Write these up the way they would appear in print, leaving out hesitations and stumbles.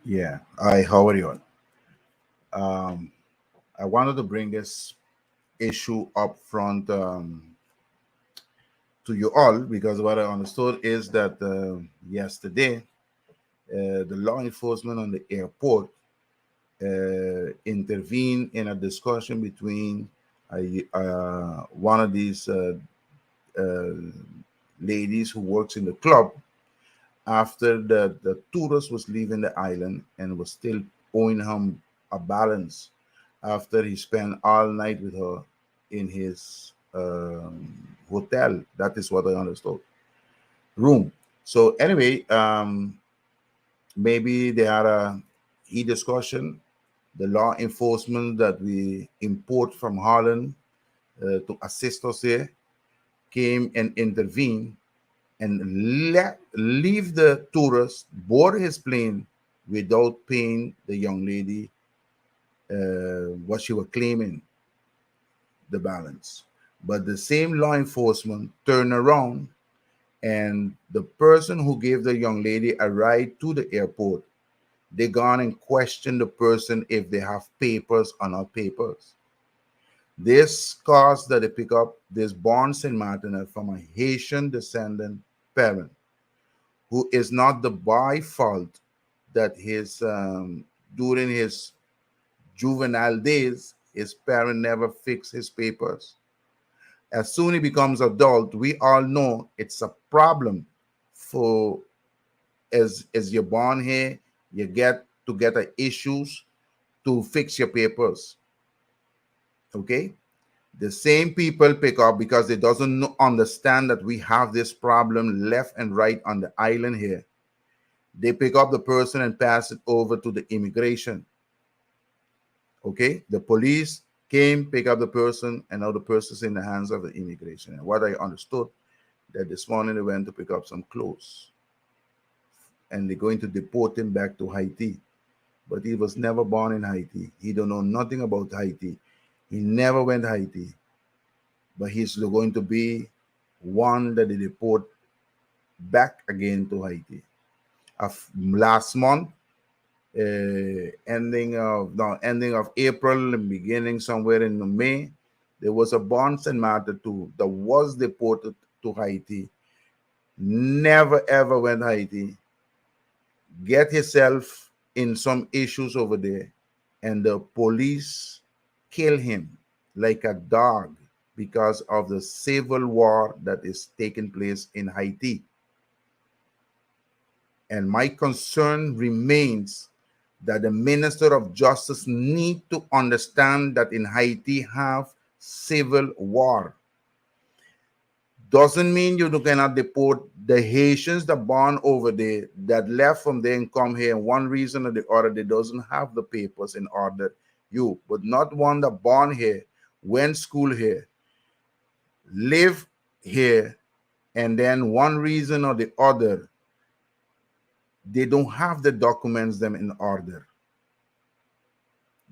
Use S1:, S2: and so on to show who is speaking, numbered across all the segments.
S1: Yeah. Hi, how are you all? I wanted to bring this issue up front to you all because what I understood is that yesterday the law enforcement on the airport intervened in a discussion between one of these uh, ladies who works in the club after the tourist was leaving the island and was still owing him a balance after he spent all night with her in his hotel. That is what I understood. Room. So anyway, maybe they had a heat discussion. The law enforcement that we import from Holland to assist us here came and intervened and leave the tourist board his plane without paying the young lady what she was claiming, the balance. But the same law enforcement turned around and the person who gave the young lady a ride to the airport, they gone and questioned the person if they have papers or not papers. This caused that they pick up this born Saint Martin from a Haitian descendant parent who is not the by fault that his during his juvenile days his parent never fixed his papers. As soon he becomes adult, we all know it's a problem for as you're born here, you get to get a issues to fix your papers. Okay, the same people pick up because they doesn't understand that we have this problem left and right on the island here. They pick up the person and pass it over to the immigration. Okay, the police came, pick up the person, and now the person's in the hands of the immigration. And what I understood that this morning they went to pick up some clothes, and they're going to deport him back to Haiti. But he was never born in Haiti. He don't know nothing about Haiti. He never went to Haiti. But he's going to be one that they deport back again to Haiti. Last month, ending of April and beginning somewhere in May, there was a Bonson matter too that was deported to Haiti. Never ever went Haiti. Get himself in some issues over there, and the police kill him like a dog because of the civil war that is taking place in Haiti. And my concern remains that the Minister of Justice need to understand that in Haiti have civil war. Doesn't mean you cannot deport the Haitians that born over there, that left from there and come here. And one reason or the other, they doesn't have the papers in order. You, but not one that born here, went school here, live here, and then one reason or the other, they don't have the documents them in order.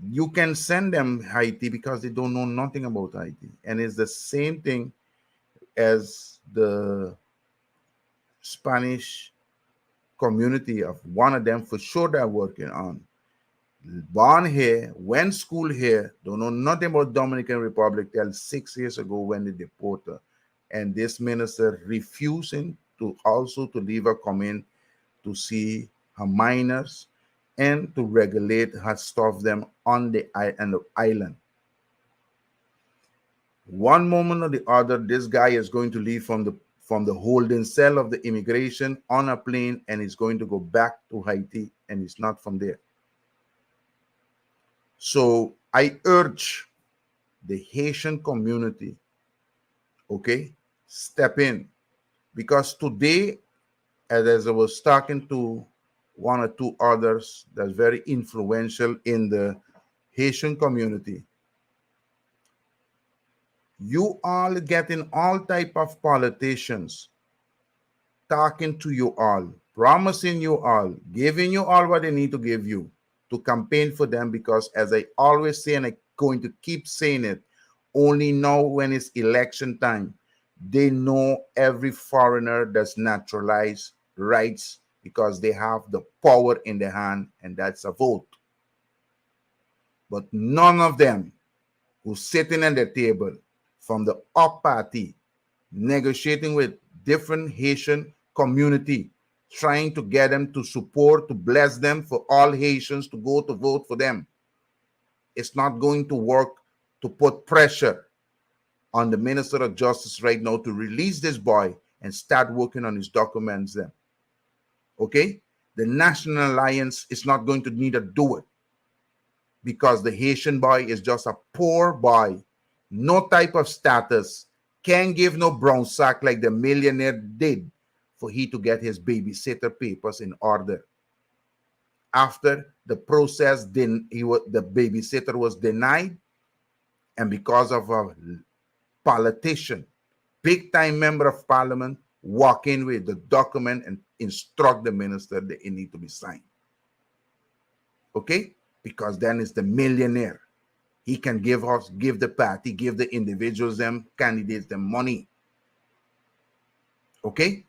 S1: You can send them Haiti because they don't know nothing about Haiti. And it's the same thing as the Spanish community of one of them for sure they're working on. Born here, went school here, don't know nothing about Dominican Republic till 6 years ago when they deported her. And this minister refusing to also to leave her come in to see her minors and to regulate her stuff them on the island. One moment or the other, this guy is going to leave from the holding cell of the immigration on a plane and he's going to go back to Haiti and he's not from there. So I urge the Haitian community, okay, step in because today, as I was talking to one or two others that's very influential in the Haitian community, you all getting all type of politicians talking to you all, promising you all, giving you all what they need to give you to campaign for them. Because as I always say, and I'm going to keep saying it, only now when it's election time, they know every foreigner that's naturalized rights because they have the power in their hand, and that's a vote. But none of them who's sitting at the table from the up party negotiating with different Haitian community, trying to get them to support, to bless them for all Haitians to go to vote for them. It's not going to work to put pressure on the Minister of Justice right now to release this boy and start working on his documents then. Okay? The National Alliance is not going to need to do it because the Haitian boy is just a poor boy, no type of status, can't give no brown sack like the millionaire did for he to get his babysitter papers in order. After the process, then the babysitter was denied, and because of a politician, big time member of parliament, walk in with the document and instruct the minister that it need to be signed. Okay? Because then it's the millionaire. He can give the party, give the individuals, them candidates, them money. Okay?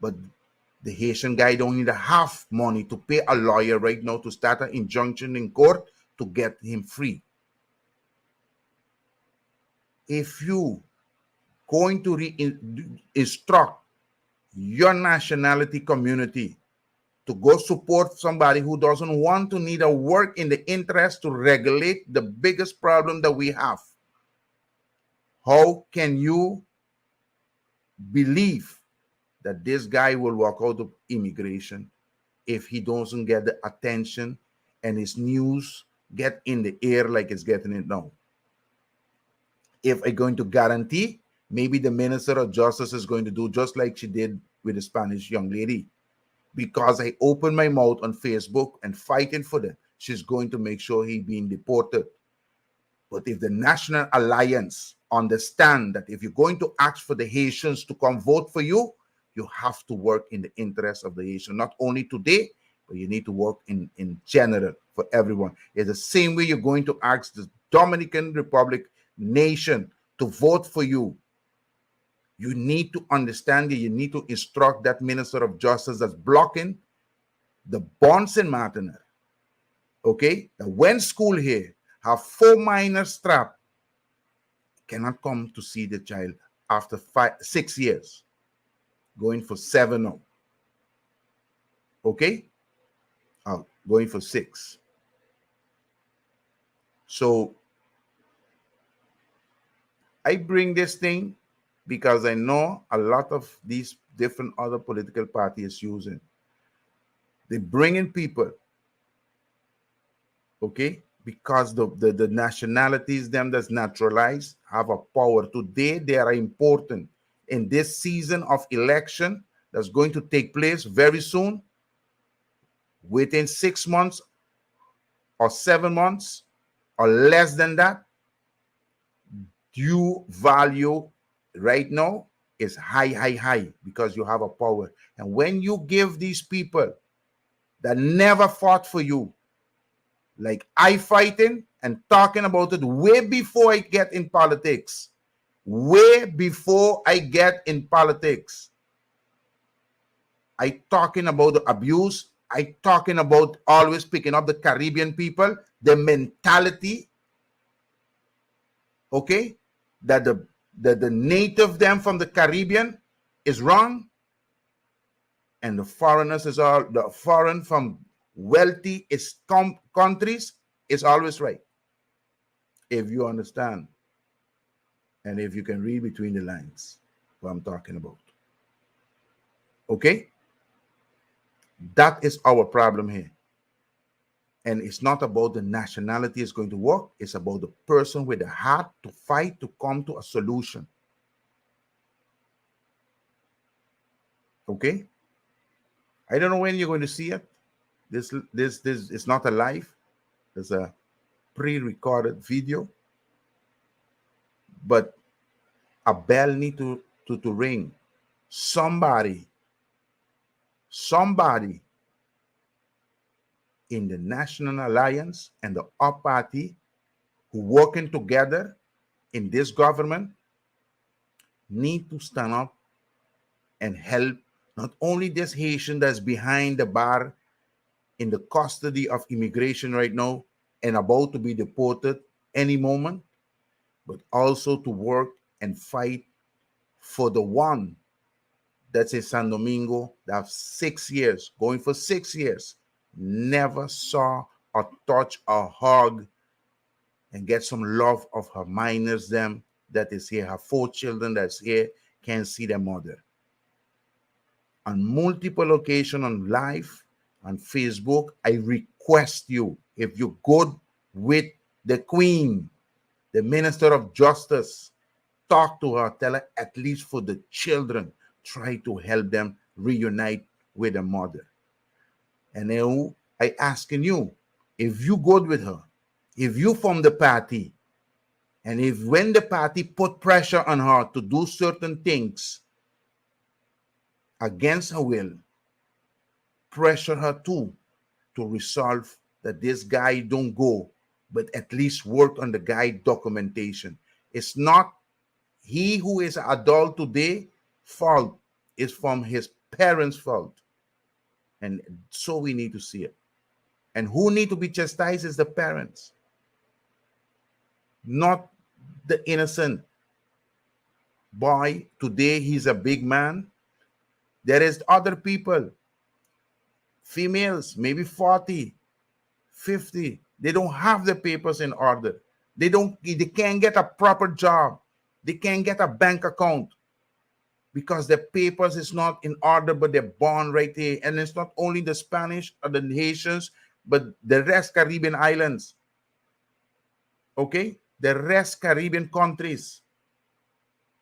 S1: But the Haitian guy don't need a half money to pay a lawyer right now to start an injunction in court to get him free. If you going to instruct your nationality community to go support somebody who doesn't want to need a work in the interest to regulate the biggest problem that we have, how can you believe that this guy will walk out of immigration if he doesn't get the attention and his news get in the air like it's getting it now? If I'm going to guarantee, maybe the Minister of Justice is going to do just like she did with the Spanish young lady. Because I opened my mouth on Facebook and fighting for them, she's going to make sure he's being deported. But if the National Alliance understand that if you're going to ask for the Haitians to come vote for you, you have to work in the interest of the Haitian, not only today, but you need to work in general for everyone. It's the same way you're going to ask the Dominican Republic nation to vote for you. You need to understand that you need to instruct that Minister of Justice that's blocking the bonds in Martinique. Okay? That when school here have 4 minors trapped, cannot come to see the child after 6 years, going for 7 now. Okay? Going for 6. So I bring this thing because I know a lot of these different other political parties using. They bring in people, okay, because the nationalities, them that's naturalized, have a power. Today, they are important. In this season of election that's going to take place very soon, within 6 months or 7 months or less than that, due value right now is high because you have a power. And when you give these people that never fought for you, like I fighting and talking about it way before I get in politics, I talking about the abuse. I talking about always picking up the Caribbean people, the mentality, okay, that the native them from the Caribbean is wrong, and the foreigners is all the foreign from wealthy countries is always right. If you understand and if you can read between the lines what I'm talking about. Okay? That is our problem here. And it's not about the nationality is going to work. It's about the person with the heart to fight to come to a solution. Okay? I don't know when you're going to see it. This is not a live. It's a pre-recorded video. But a bell need to ring. Somebody in the National Alliance and the UP party who working together in this government need to stand up and help Not only this Haitian that's behind the bar in the custody of immigration right now and about to be deported any moment, but also to work and fight for the one that's in San Domingo that have 6 years, going for 6 years, never saw or touch or hug and get some love of her minors, them that is here, her 4 children that's here, can't see their mother. On multiple occasions on live, on Facebook, I request you, if you're good with the Queen, the Minister of Justice, talk to her, tell her at least for the children, try to help them reunite with their mother. And now I asking you, if you good with her, if you from the party, and if when the party put pressure on her to do certain things against her will, pressure her too to resolve that this guy don't go, but at least work on the guy documentation. It's not he who is adult today fault, is from his parents' fault. And so we need to see it. And who need to be chastised is the parents, not the innocent boy. Today he's a big man. There is other people, females, maybe 40, 50. They don't have the papers in order. They can't get a proper job. They can't get a bank account because their papers is not in order, but they're born right here. And it's not only the Spanish or the Haitians, but the rest Caribbean islands. Okay? The rest Caribbean countries.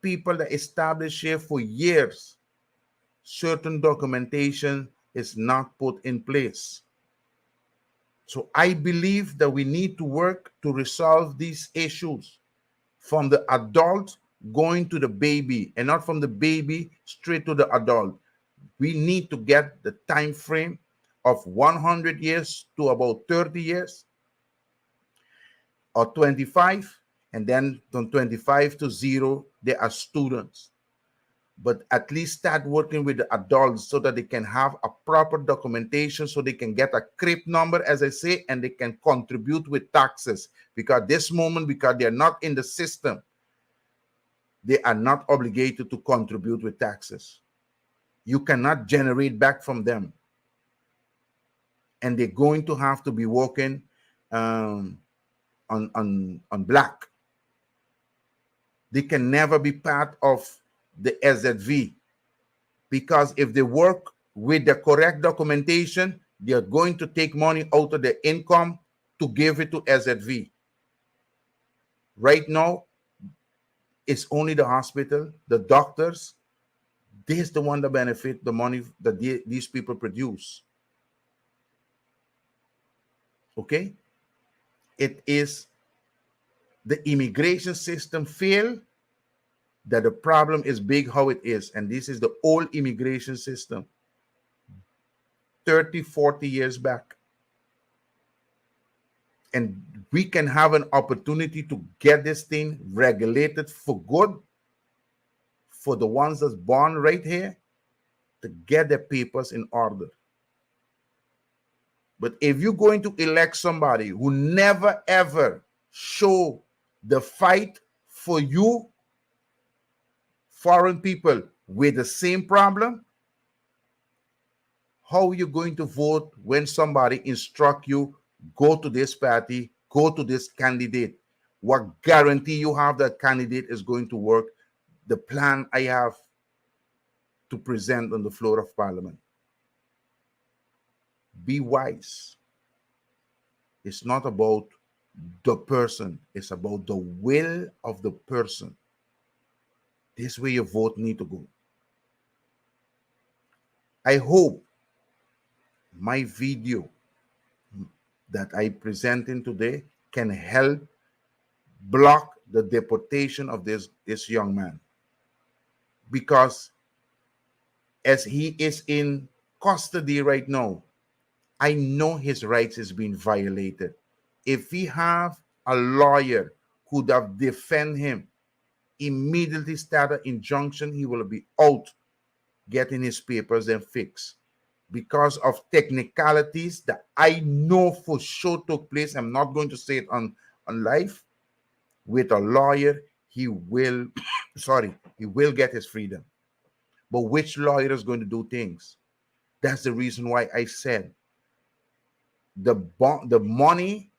S1: People that established here for years. Certain documentation is not put in place. So I believe that we need to work to resolve these issues from the adult going to the baby, and not from the baby straight to the adult. We need to get the time frame of 100 years to about 30 years or 25, and then from 25 to 0, they are students. But at least start working with the adults so that they can have a proper documentation, so they can get a CRIP number, as I say, and they can contribute with taxes. Because this moment, because they're not in the system, they are not obligated to contribute with taxes. You cannot generate back from them. And they're going to have to be working on black. They can never be part of the SZV, because if they work with the correct documentation, they are going to take money out of their income to give it to SZV. Right now, it's only the hospital, the doctors. This is the one that benefit the money that these people produce. Okay? It is the immigration system fail that the problem is big how it is. And this is the old immigration system 30, 40 years back. And we can have an opportunity to get this thing regulated for good, for the ones that's born right here, to get their papers in order. But if you're going to elect somebody who never ever show the fight for you, foreign people with the same problem, how are you going to vote when somebody instruct you, go to this party, go to this candidate? What guarantee you have that candidate is going to work the plan I have to present on the floor of Parliament? Be wise. It's not about the person, it's about the will of the person. This is where your vote need to go. I hope my video that I presenting today can help block the deportation of this young man. Because as he is in custody right now, I know his rights is being violated. If we have a lawyer who would have defend him, immediately start an injunction, he will be out getting his papers and fixed. Because of technicalities that I know for sure took place, I'm not going to say it on live. With a lawyer, he will, he will get his freedom. But which lawyer is going to do things? That's the reason why I said the money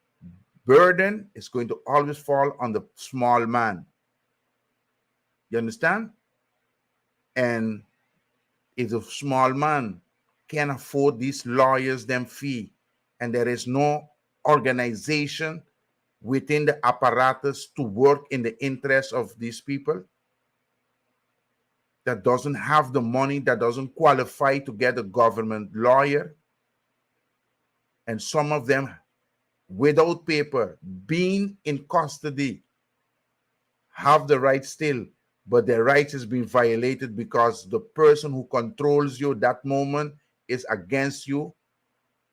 S1: burden is going to always fall on the small man. You understand? And if the small man can afford these lawyers them fee, and there is no organization within the apparatus to work in the interest of these people, that doesn't have the money, that doesn't qualify to get a government lawyer, and some of them without paper, being in custody, have the right still, but their rights is being violated because the person who controls you that moment is against you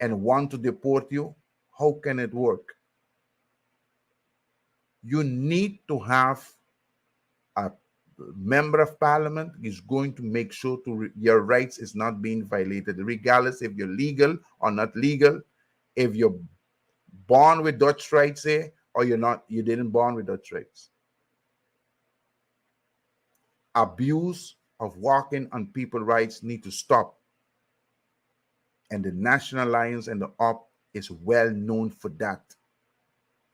S1: and want to deport you. How can it work? You need to have a member of parliament is going to make sure your rights is not being violated, regardless if you're legal or not legal, if you're born with Dutch rights here or you didn't born with Dutch rights. Abuse of walking on people's rights need to stop. And the National Alliance and the OP is well known for that.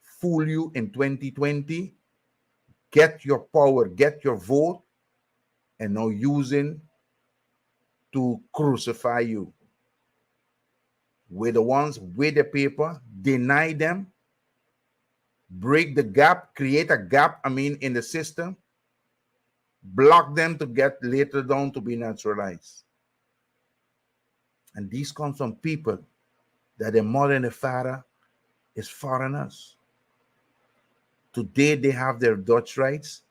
S1: Fool you in 2020, get your power, get your vote, and now using to crucify you. We're the ones with the paper, deny them, break the gap, create a gap, in the system, block them to get later down to be naturalized. And these come from people that their mother and their father is foreigners. Today they have their Dutch rights.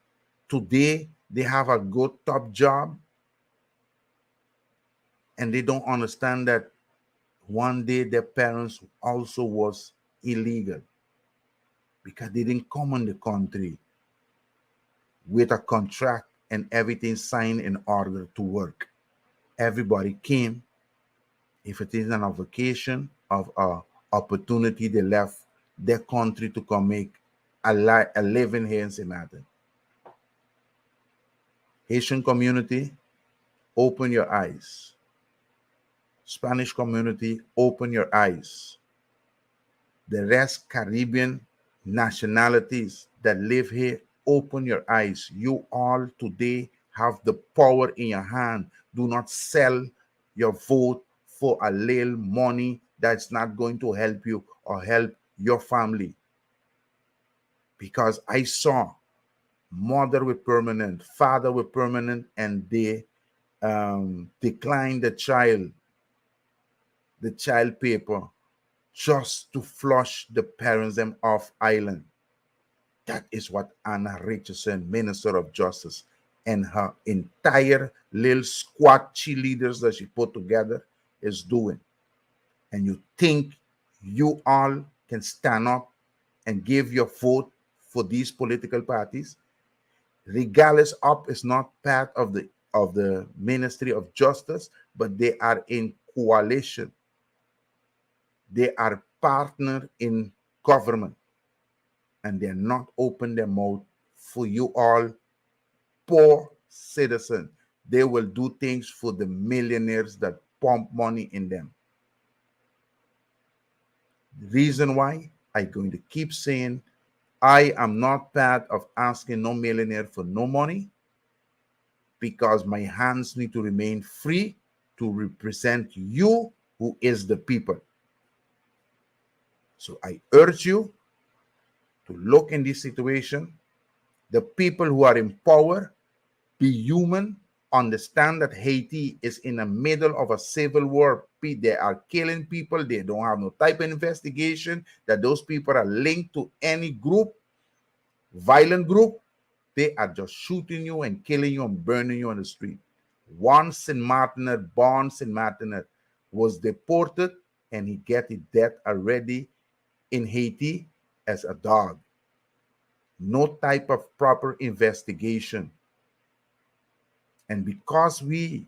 S1: Today they have a good top job. And they don't understand that one day their parents also was illegal because they didn't come in the country with a contract and everything signed in order to work. Everybody came. If it is on a vacation of a opportunity, they left their country to come make a living here in St. Martin. Haitian community, open your eyes. Spanish community, open your eyes. The rest Caribbean nationalities that live here, open your eyes. You all today have the power in your hand. Do not sell your vote for a little money that's not going to help you or help your family. Because I saw mother with permanent, father with permanent, and they declined the child paper just to flush the parents them off island. That is what Anna Richardson, Minister of Justice, and her entire little squad cheerleaders that she put together is doing. And you think you all can stand up and give your vote for these political parties? Regardless, UP is not part of the Ministry of Justice, but they are in coalition. They are partner in government, and they're not open their mouth for you all poor citizens. They will do things for the millionaires that pump money in them. The reason why I'm going to keep saying I am not part of asking no millionaire for no money, because my hands need to remain free to represent you, who is the people. So I urge you to look in this situation. The people who are in power, be human, understand that Haiti is in the middle of a civil war. They are killing people. They don't have no type of investigation that those people are linked to any group, violent group. They are just shooting you and killing you and burning you on the street. One St. Martiner, born St. Martiner, was deported, and he get his death already in Haiti as a dog. No type of proper investigation. And because we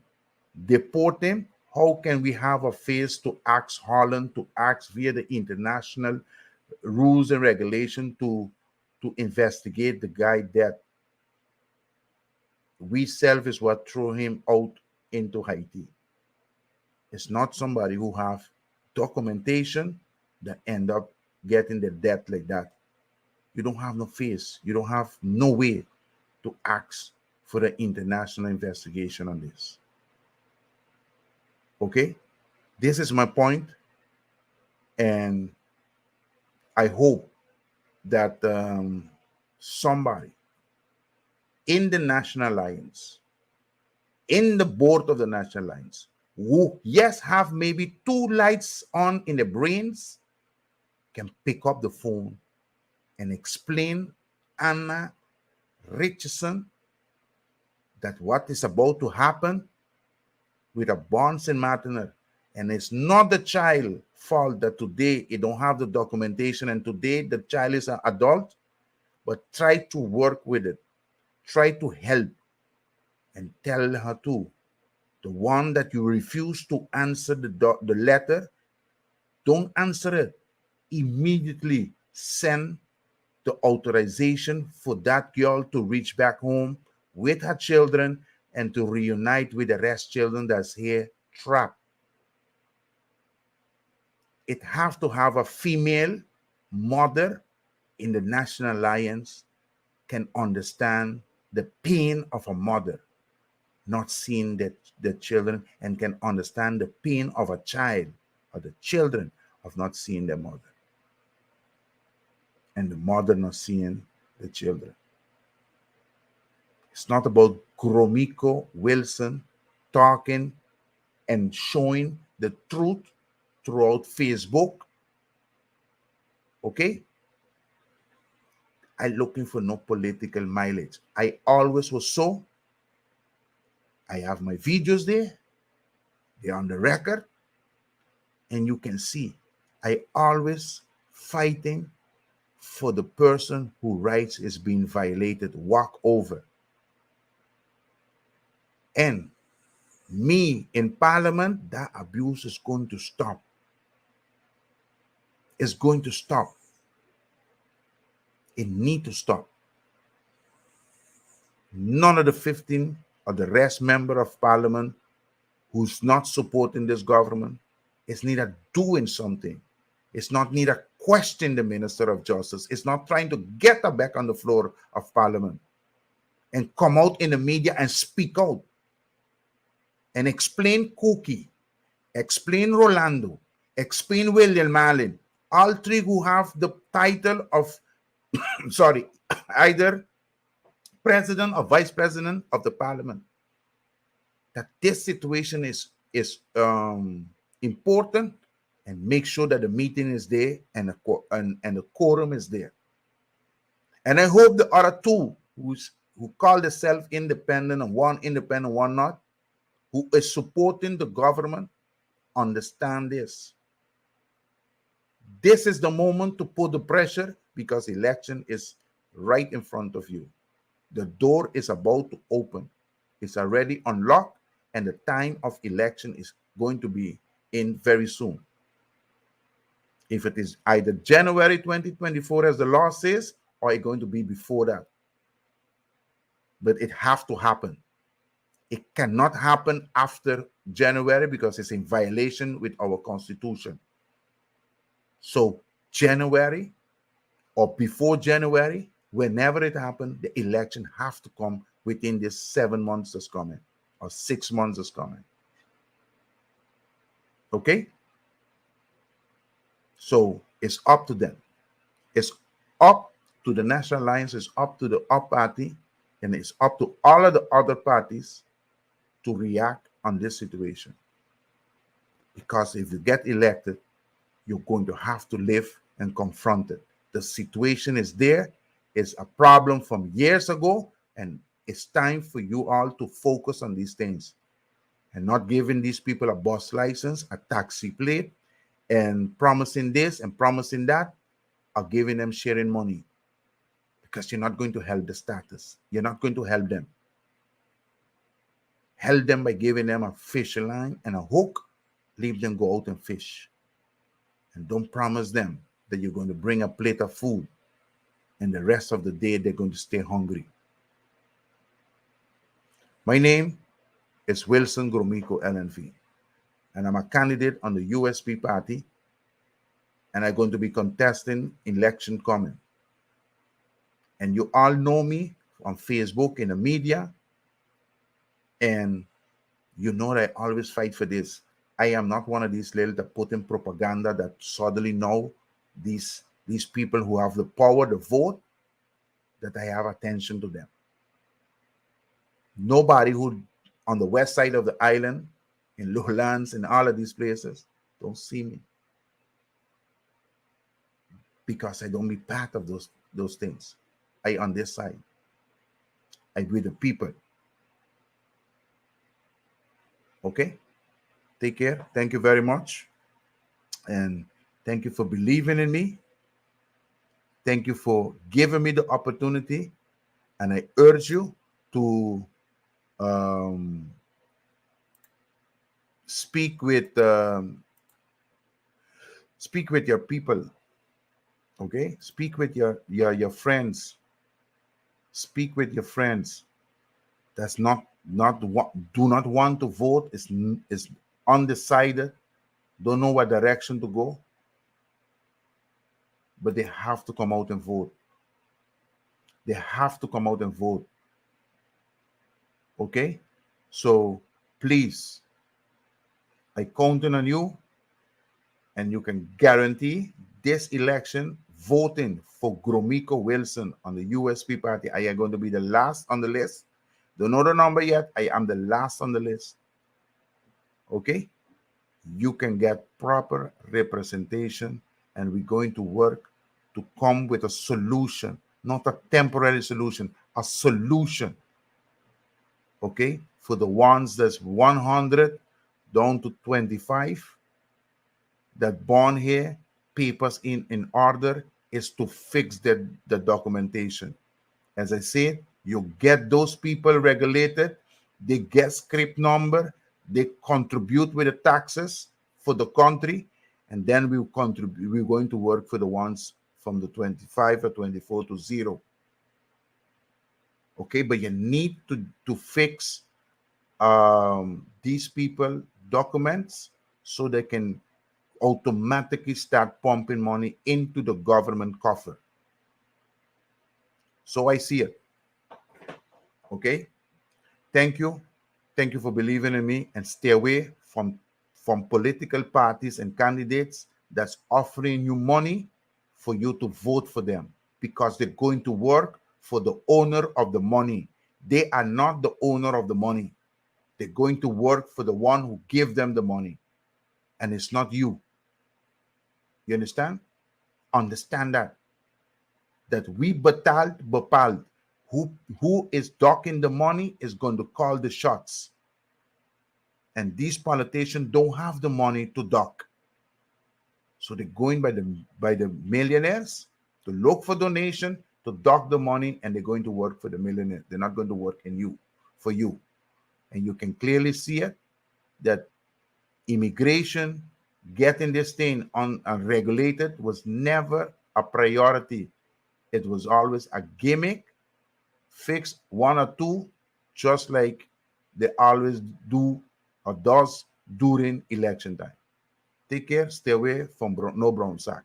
S1: deport him. How can we have a face to ask Holland, to ask via the international rules and regulation to investigate the guy that we self is what threw him out into Haiti? It's not somebody who have documentation that end up getting the death like that. You don't have no face. You don't have no way to ask for the international investigation on this. Okay? This is my point, and I hope that somebody in the National Alliance, in the board of the National Alliance, who, yes, have maybe two lights on in the brains, can pick up the phone and explain Anna Richardson that what is about to happen with a Bonds and Martinet. And it's not the child fault that today it don't have the documentation and today the child is an adult, but try to work with it. Try to help and tell her too. The one that you refuse to answer the letter, don't answer it. Immediately send the authorization for that girl to reach back home with her children and to reunite with the rest children that's here trapped. It have to have a female mother in the National Alliance can understand the pain of a mother not seeing the children and can understand the pain of a child or the children of not seeing their mother and the mother not seeing the children. It's not about Gromyko Wilson talking and showing the truth throughout Facebook. Okay? I'm looking for no political mileage. I always was so. I have my videos there. They're on the record. And you can see I always fighting for the person whose rights is being violated, walk over. And me in parliament, that abuse is going to stop. It's going to stop. It need to stop. None of the 15 or the rest member of parliament who's not supporting this government is neither doing something. It's not neither question the Minister of Justice. It's not trying to get her back on the floor of parliament and come out in the media and speak out and explain Cookie, explain Rolando, explain William Malin, all three who have the title of, sorry, either president or vice president of the parliament, that this situation is important, and make sure that the meeting is there and the quorum is there. And I hope the other two who call themselves independent and one independent, one not, who is supporting the government, understand this. This is the moment to put the pressure because election is right in front of you. The door is about to open. It's already unlocked, and the time of election is going to be in very soon. If it is either January 2024, as the law says, or it's going to be before that. But it has to happen. It cannot happen after January because it's in violation with our constitution. So January or before January, whenever it happens, the election have to come within this 7 months that's coming or 6 months that's coming. Okay? So it's up to them. It's up to the National Alliance, it's up to the UP party, and it's up to all of the other parties to react on this situation. Because if you get elected, you're going to have to live and confront it. The situation is there. It's a problem from years ago, and it's time for you all to focus on these things and not giving these people a bus license, a taxi plate, and promising this and promising that, or giving them sharing money, because you're not going to help the status. You're not going to help them. Help them by giving them a fishing line and a hook. Leave them go out and fish. And don't promise them that you're going to bring a plate of food and the rest of the day they're going to stay hungry. My name is Wilson Gromyko LNV, and I'm a candidate on the USP party, and I'm going to be contesting election coming. And you all know me on Facebook, in the media, and you know that I always fight for this. I am not one of these little that put in propaganda that suddenly know these people who have the power to vote, that I have attention to them. Nobody who on the west side of the island, in lowlands, in all of these places, don't see me, because I don't be part of those things. I on this side. I with the people. Okay? Take care. Thank you very much. And thank you for believing in me. Thank you for giving me the opportunity. And I urge you to speak with your people. Okay? Speak with your friends. Speak with your friends. That's not do not want to vote, is undecided, don't know what direction to go, but they have to come out and vote. They have to come out and vote. Okay? So please, I counting on you, and you can guarantee this election voting for Gromyko Wilson on the USP party. I am going to be the last on the list. Don't know the number yet. I am the last on the list. Okay? You can get proper representation, and we're going to work to come with a solution, not a temporary solution, a solution. Okay? For the ones that's 100 down to 25, that born here, papers in order, is to fix the documentation. As I said, you get those people regulated, they get script number, they contribute with the taxes for the country, and then we're going to work for the ones from the 25 or 24 to 0. Okay, but you need to fix these people documents so they can automatically start pumping money into the government coffer. So I see it. Okay? Thank you. Thank you for believing in me, and stay away from political parties and candidates that's offering you money for you to vote for them, because they're going to work for the owner of the money. They are not the owner of the money. They're going to work for the one who gave them the money, and it's not you. You understand? Understand that we Bapal, who is docking the money, is going to call the shots. And these politicians don't have the money to dock. So they're going by the millionaires to look for donation, to dock the money, and they're going to work for the millionaire. They're not going to work for you. And you can clearly see it, that immigration, getting this thing unregulated, was never a priority. It was always a gimmick, fix one or two, just like they always do or does during election time. Take care. Stay away from no brown sack.